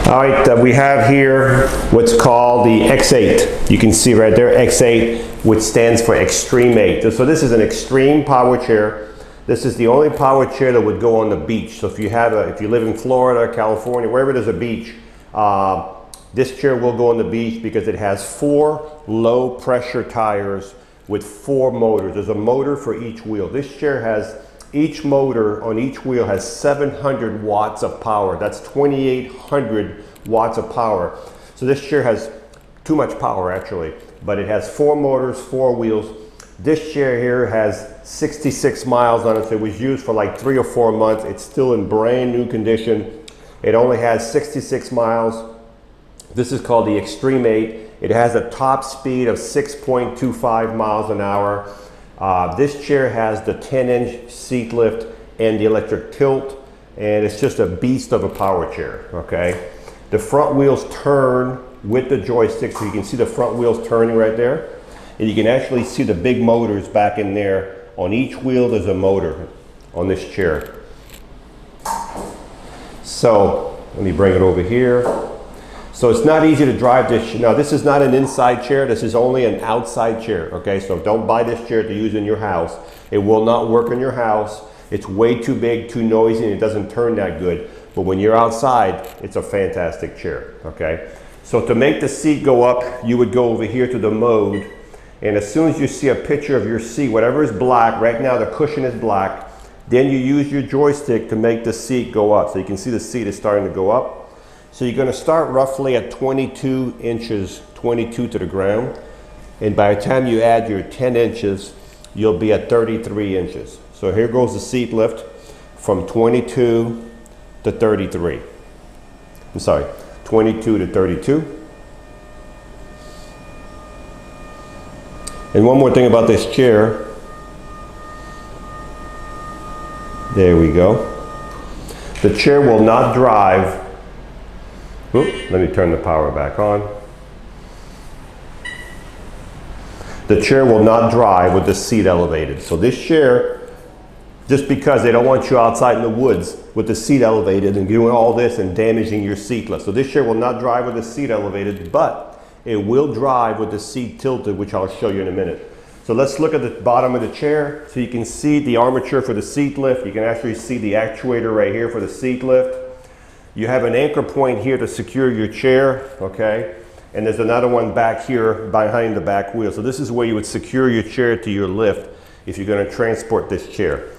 All right, we have here what's called the X8. You can see right there, X8, which stands for Extreme 8. So this is an extreme power chair. This is the only power chair that would go on the beach. So if you live in Florida, California, wherever there's a beach, this chair will go on the beach because it has 4 low pressure tires with 4 motors. There's a motor for each wheel. This chair has, each motor on each wheel has 700 watts of power. That's 2,800 watts of power. So this chair has too much power actually, but it has 4 motors, 4 wheels. This chair here has 66 miles on it, so it was used for like 3 or 4 months. It's still in brand new condition. It only has 66 miles. This is called the Extreme 8. It has a top speed of 6.25 miles an hour. This chair has the 10-inch seat lift and the electric tilt, and it's just a beast of a power chair, okay? The front wheels turn with the joystick, so you can see the front wheels turning right there. And you can actually see the big motors back in there. On each wheel there's a motor on this chair. So let me bring it over here. So it's not easy to drive this. Now this is not an inside chair, this is only an outside chair, okay? So don't buy this chair to use in your house. It will not work in your house. It's way too big, too noisy, and it doesn't turn that good. But when you're outside, it's a fantastic chair, okay? So to make the seat go up, you would go over here to the mode, and as soon as you see a picture of your seat, whatever is black, right now the cushion is black, then you use your joystick to make the seat go up. So you can see the seat is starting to go up. So you're going to start roughly at 22 inches, 22 to the ground. And by the time you add your 10 inches, you'll be at 33 inches. So here goes the seat lift from 22 to 33. I'm sorry, 22 to 32. And one more thing about this chair. There we go. The chair will not drive. Oop, let me turn the power back on. The chair will not drive with the seat elevated. So this chair, just because they don't want you outside in the woods with the seat elevated and doing all this and damaging your seat lift. So this chair will not drive with the seat elevated, but it will drive with the seat tilted, which I'll show you in a minute. So let's look at the bottom of the chair. So you can see the armature for the seat lift. You can actually see the actuator right here for the seat lift. You have an anchor point here to secure your chair, okay? And there's another one back here behind the back wheel. So this is where you would secure your chair to your lift if you're gonna transport this chair.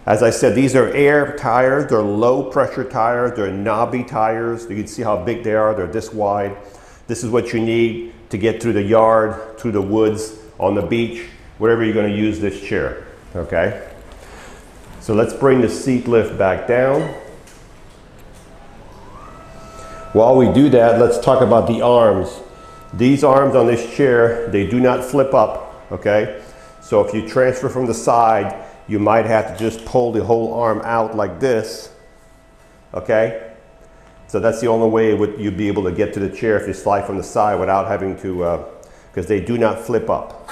As I said, these are air tires. They're low pressure tires. They're knobby tires. You can see how big they are. They're this wide. This is what you need to get through the yard, through the woods, on the beach, wherever you're going to use this chair, okay? So let's bring the seat lift back down. While we do that, let's talk about the arms. These arms on this chair, they do not flip up, okay? So if you transfer from the side, you might have to just pull the whole arm out like this, okay? So that's the only way you'd be able to get to the chair if you slide from the side without having to, because they do not flip up.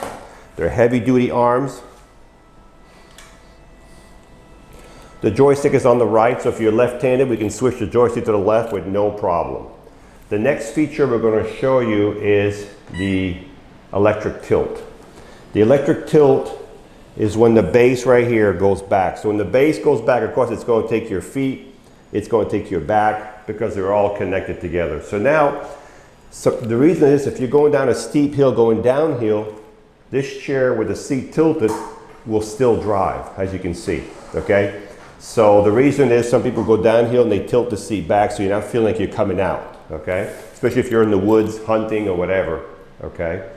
They're heavy duty arms. The joystick is on the right, so if you're left-handed, we can switch the joystick to the left with no problem. The next feature we're going to show you is the electric tilt. The electric tilt is when the base right here goes back. So when the base goes back, of course, it's going to take your feet, it's going to take your back, because they're all connected together. So now, the reason is if you're going down a steep hill, going downhill, this chair with the seat tilted will still drive, as you can see, okay? So the reason is some people go downhill and they tilt the seat back so you're not feeling like you're coming out, okay? Especially if you're in the woods hunting or whatever, okay?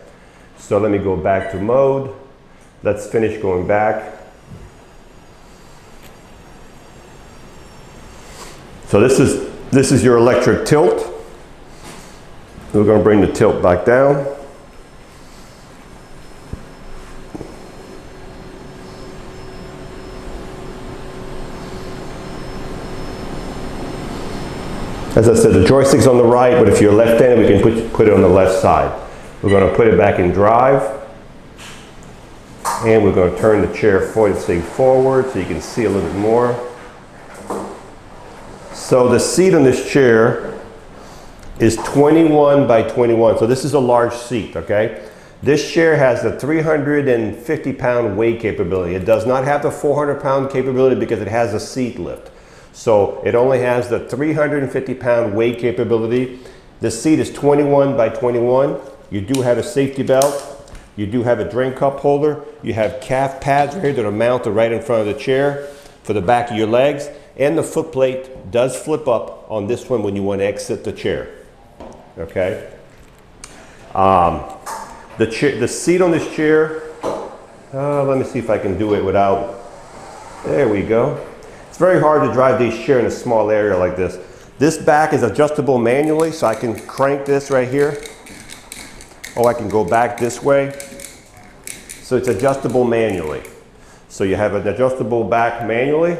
So let me go back to mode. Let's finish going back. So this is your electric tilt. We're going to bring the tilt back down. As I said, the joystick's on the right, but if you're left-handed, we can put it on the left side. We're going to put it back in drive. And we're going to turn the chair forward so you can see a little bit more. So the seat on this chair is 21 by 21. So this is a large seat, okay? This chair has the 350-pound weight capability. It does not have the 400-pound capability because it has a seat lift. So it only has the 350-pound weight capability. The seat is 21 by 21. You do have a safety belt. You do have a drink cup holder. You have calf pads right here that are mounted right in front of the chair for the back of your legs. And the foot plate does flip up on this one when you want to exit the chair. Okay? The seat on this chair, let me see if I can do it without, there we go. It's very hard to drive these chairs in a small area like this. This back is adjustable manually, so I can crank this right here. Or I can go back this way. So it's adjustable manually. So you have an adjustable back manually.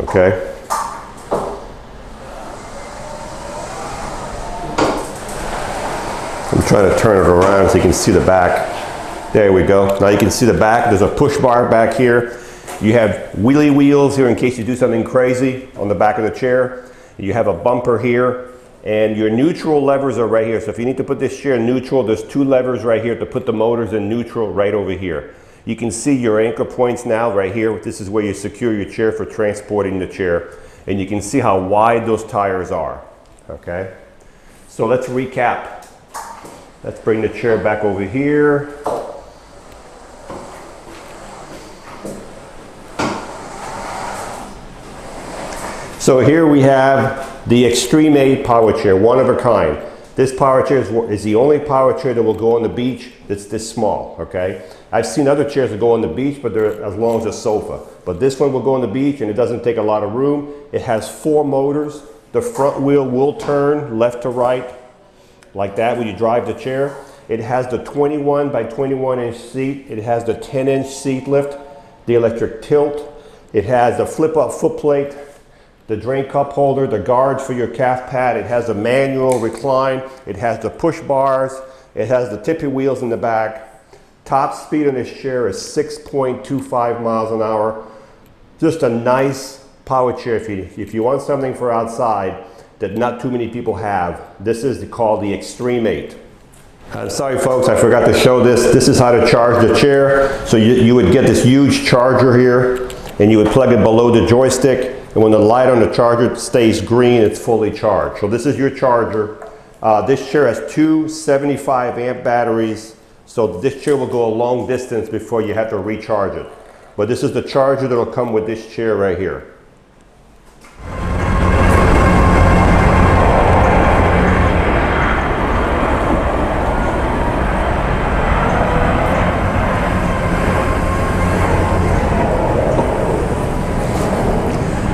Okay. I'm trying to turn it around so you can see the back. There we go. Now you can see the back. There's a push bar back here. You have wheelie wheels here in case you do something crazy on the back of the chair. You have a bumper here, and your neutral levers are right here. So if you need to put this chair in neutral, there's two levers right here to put the motors in neutral right over here. You can see your anchor points now right here. This is where you secure your chair for transporting the chair. And you can see how wide those tires are. Okay? So let's recap. Let's bring the chair back over here. So here we have the Extreme 8 power chair, one of a kind. This power chair is the only power chair that will go on the beach that's this small, okay? I've seen other chairs that go on the beach, but they're as long as a sofa. But this one will go on the beach, and it doesn't take a lot of room. It has 4 motors. The front wheel will turn left to right, like that when you drive the chair. It has the 21 by 21 inch seat. It has the 10-inch seat lift, the electric tilt. It has the flip-up foot plate, the drink cup holder, the guards for your calf pad. It has a manual recline. It has the push bars. It has the tippy wheels in the back. Top speed on this chair is 6.25 miles an hour. Just a nice power chair if you want something for outside that not too many people have. This is called the Extreme 8. I'm sorry folks, I forgot to show this. This is how to charge the chair. So you would get this huge charger here, and you would plug it below the joystick. And when the light on the charger stays green, it's fully charged. So this is your charger. This chair has 2 75 amp batteries. So this chair will go a long distance before you have to recharge it. But this is the charger that will come with this chair right here.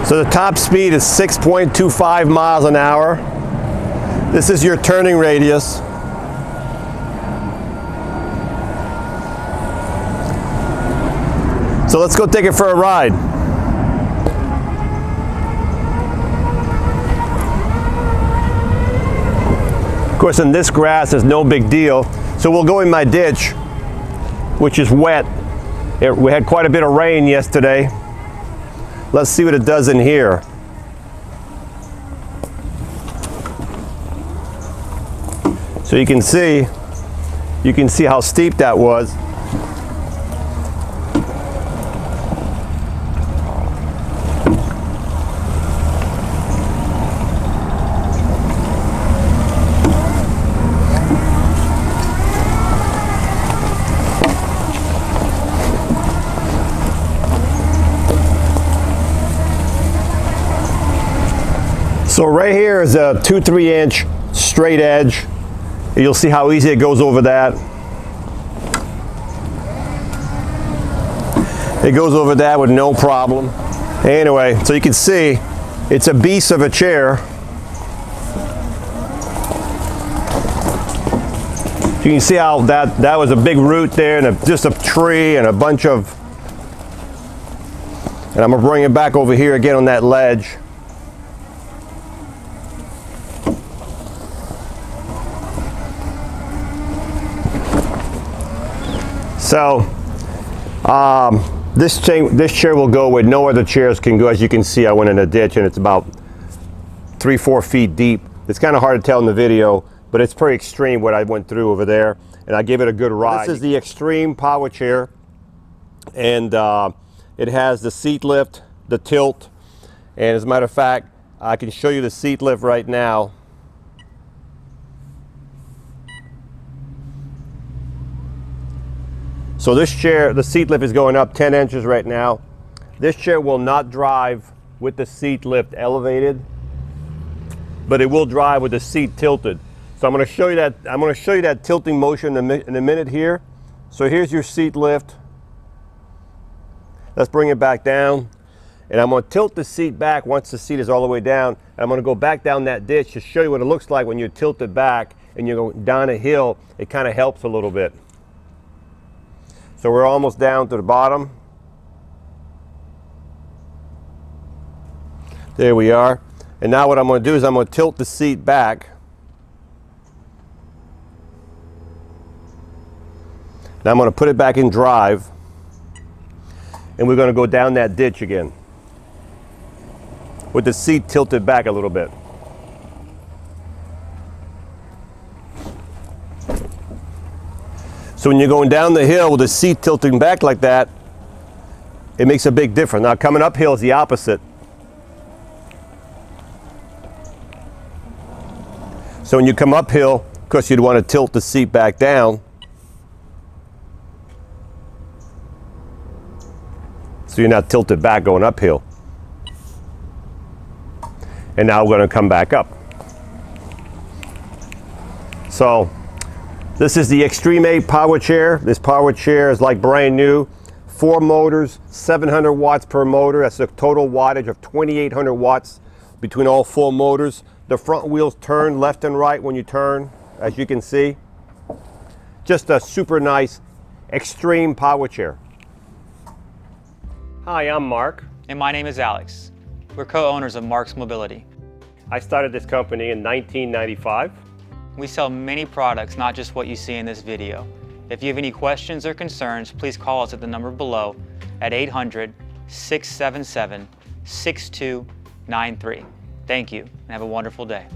So the top speed is 6.25 miles an hour. This is your turning radius. So let's go take it for a ride. Of course, in this grass, there's no big deal. So we'll go in my ditch, which is wet. We had quite a bit of rain yesterday. Let's see what it does in here. So you can see how steep that was. So right here is a 2-3 inch straight edge. You'll see how easy it goes over that. It goes over that with no problem. Anyway, so you can see it's a beast of a chair. You can see how that was a big root there, and just a tree and a bunch of, and I'm gonna bring it back over here again on that ledge. So This chair will go where no other chairs can go. As you can see, I went in a ditch and it's about 3-4 feet deep. It's kind of hard to tell in the video, but it's pretty extreme what I went through over there, and I gave it a good ride. This is the Extreme Power Chair, and it has the seat lift, the tilt, and as a matter of fact, I can show you the seat lift right now. So this chair, the seat lift is going up 10 inches right now. This chair will not drive with the seat lift elevated, but it will drive with the seat tilted. So I'm going to show you that. I'm going to show you that tilting motion in a minute here. So here's your seat lift. Let's bring it back down, and I'm going to tilt the seat back once the seat is all the way down. And I'm going to go back down that ditch to show you what it looks like when you tilt it back and you're going down a hill. It kind of helps a little bit. So we're almost down to the bottom. There we are. And now what I'm going to do is I'm going to tilt the seat back. Now I'm going to put it back in drive. And we're going to go down that ditch again with the seat tilted back a little bit. So when you're going down the hill with the seat tilting back like that, it makes a big difference. Now coming uphill is the opposite. So when you come uphill, of course you'd want to tilt the seat back down. So you're not tilted back going uphill. And now we're going to come back up. So this is the Extreme 8 power chair. This power chair is like brand new. 4 motors, 700 watts per motor. That's a total wattage of 2,800 watts between all 4 motors. The front wheels turn left and right when you turn, as you can see. Just a super nice extreme power chair. Hi, I'm Mark. And my name is Alex. We're co-owners of Marc's Mobility. I started this company in 1995. We sell many products, not just what you see in this video. If you have any questions or concerns, please call us at the number below at 800-677-6293. Thank you, and have a wonderful day.